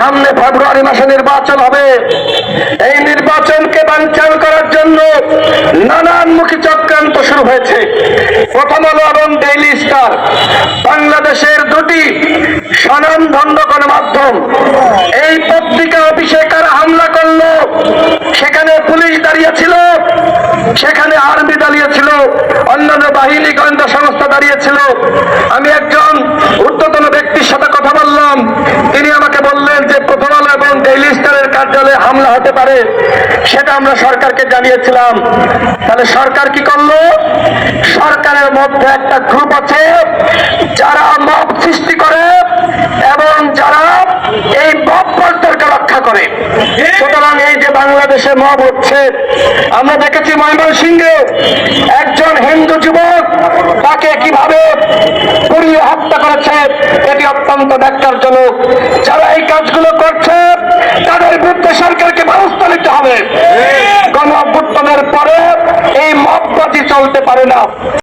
সামনে ফেব্রুয়ারি মাসে নির্বাচন হবে। এই নির্বাচনকে বানচাল করার জন্য নানানমুখী চক্রান্ত শুরু হয়েছে। প্রথম আলো এবং ডেইলি স্টার বাংলাদেশের দুটি স্বনামধন্য গণমাধ্যম। এই পত্রিকা অফিসে কারা হামলা করলো? সেখানে পুলিশ দাঁড়িয়ে ছিল, সেখানে আর্মি দাঁড়িয়ে ছিল, অন্যান্য বাহিনী গোয়েন্দা সংস্থা দাঁড়িয়ে ছিল। আমি একজন ঊর্ধ্বতন ব্যক্তির সাথে কথা বললাম, তিনি আমাকে বললেন যে প্রথম আলো এবং ডেইলি স্টারের কার্যালয়ে হামলা হতে পারে, সেটা আমরা সরকারকে জানিয়েছিলাম। তাহলে সরকার কি করলো? সরকারের মধ্যে একটা গ্রুপ আছে যারা মব সৃষ্টি করে এবং যারা এই মব কালচারকে রক্ষা করে। সুতরাং এই যে বাংলাদেশে মব হচ্ছে, আমরা দেখেছি ময়মনসিংহে একজন হিন্দু যুবক, তাকে কিভাবে পুড়িয়ে হত্যা করেছে, এটি অত্যন্ত ন্যাক্কারজনক। যারা এই কাজগুলো করছে তাদের বিরুদ্ধে সরকারকে ব্যবস্থা নিতে হবে। গণ অভ্যুত্থানের পরে এই মববাজি চলতে পারে না।